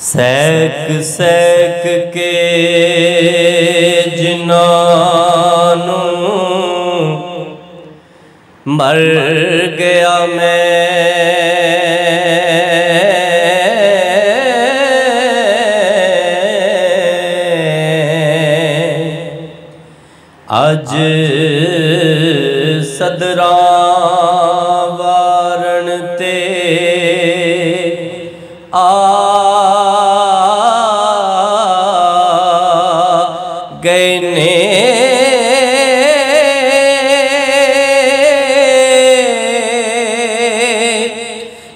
Sac sac के जिन्नानू मर गया मैं, अज सदरा वारण ते आ गए ने,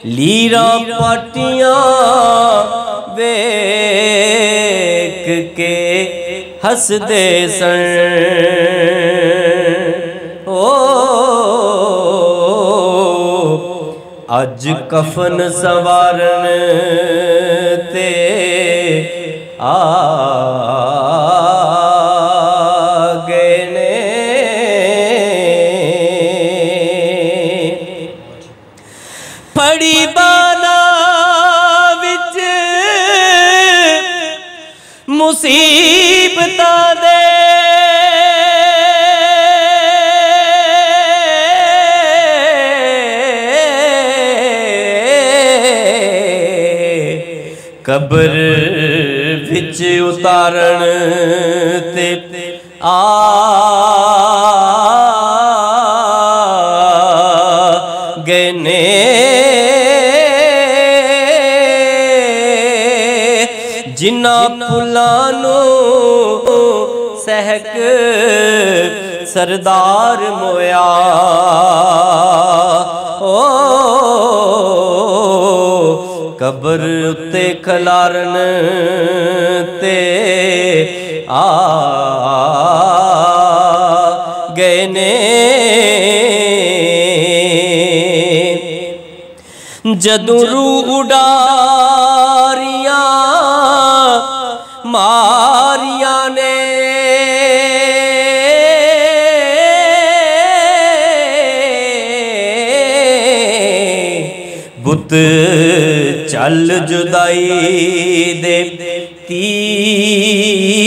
लीरा पाटियां वेख के हसदे सन। ओ अज कफन सवारन ते आ गए ने, पड़ी बाला विच मुसीबतां दे, कब्र विच उतारण ते आ गए ने, जिन्ना फुलां नू सहक सरदार मोया। ओ कब्र उत्ते खलारन ते आ गए ने, जदों रूह उडारियां मारियां ने, बुत चल जुदाई दे तीर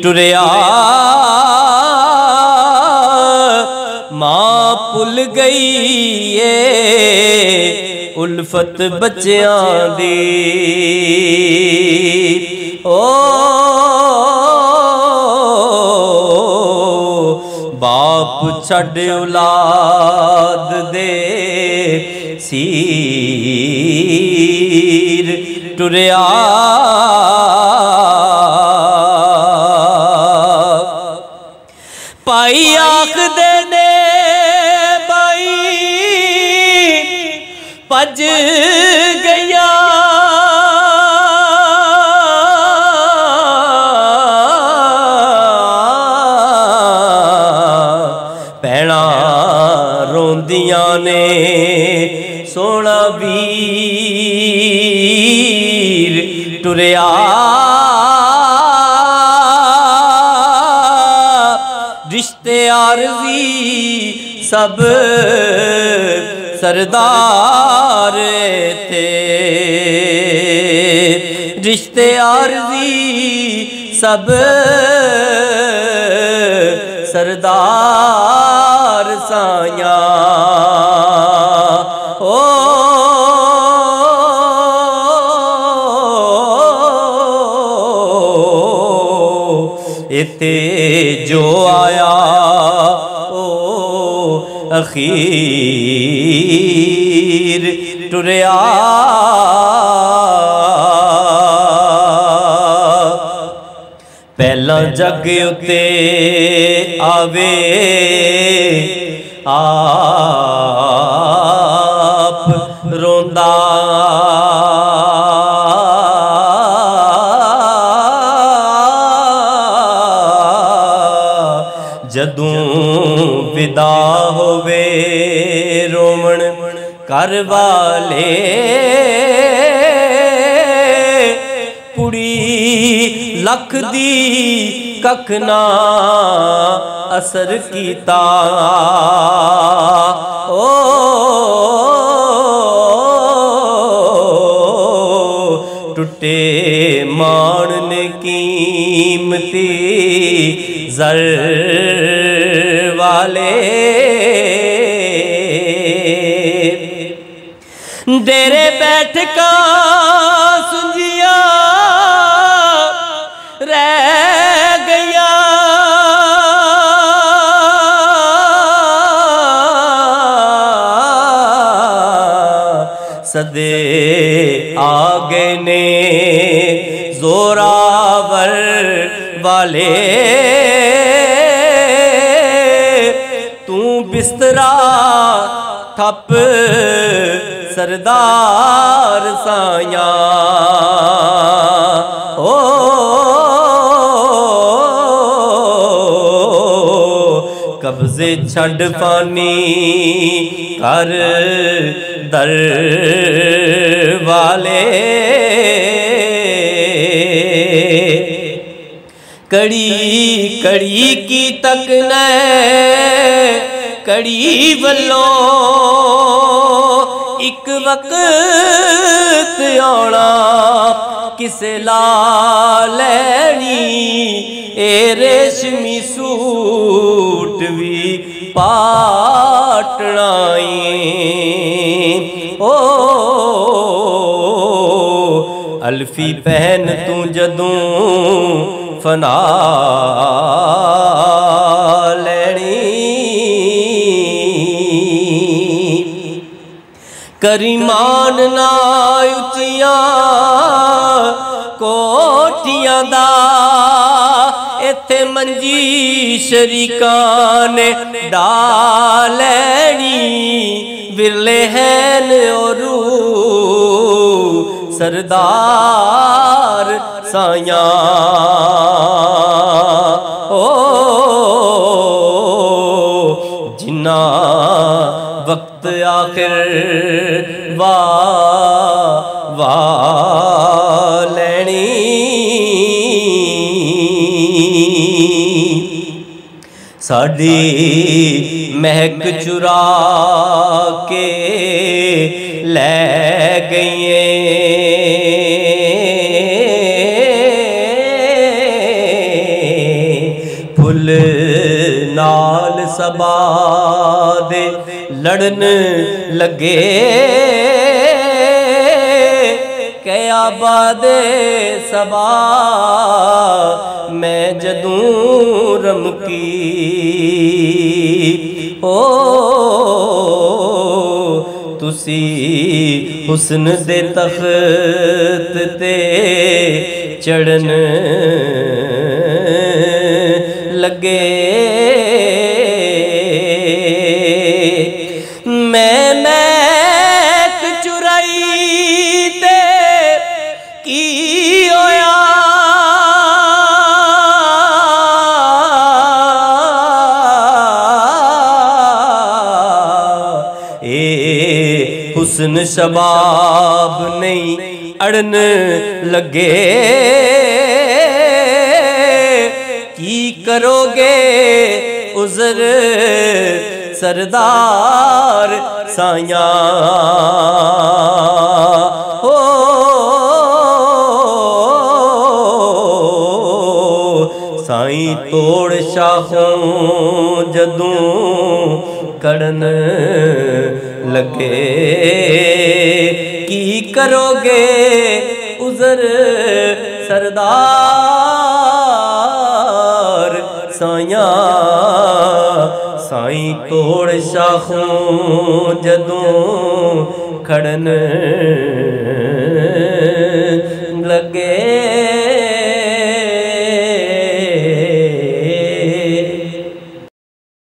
टुरिया, मां भुल गई है उल्फत बच्चियां दी। ओ बाप छड़ औलाद दे सीर टुरिया, पाई आखदे ने बाई भज गया, भैणा रोंदियां ने सोना वीर टुरिया, रिश्ते आरज़ी सब सरदार थे, रिश्ते आरज़ी सब सरदार साया। ओ इते जो आया ओ अखीर टुरिया, पहला जग उते आवे आप रोंदा, जदों विदा होवे रोमन घर वाले, कुड़ी लख दी कख ना असर कीता। ओ टुटे मान ने कीमती ज़र वाले डेरे बैठ का सुंजिया रह गया सदे आगे ने जोरावर वाले तू बिस्तरा ठप सरदार साया ओ कब्जे छड़ पानी कर दर वाले कड़ी कड़ी की तक न कड़ी वल्लो एक वक्त आना किसे ला लैनी ए रेशमी सूट भी पाटनाई ओ अल्फी पहन तू जदों फना करीमान ना उचिया कोठियां दा इत्थे मंजी शरीकां ने डालैनी विरले हैन औरू सरदार साया ओ जिन्ना वक्त आखिर वाह लैनी साड़ी महक चुरा के ले गई फुल नाल सबा दे लड़न लगे क्या बादे सबा मैं जदूं रमकी ओ तुसी हुस्न दे तख्त ते चढ़न लगे मैं चुराई ते की होया ए हुस्न शबाब नहीं अड़न लगे की करोगे उज़र सरदार साया हो साईं तोड़ शाहों जदों कड़न लगे की करोगे उज़र सरदार साया साईं तोड़ शाखों जदों खड़न लगे।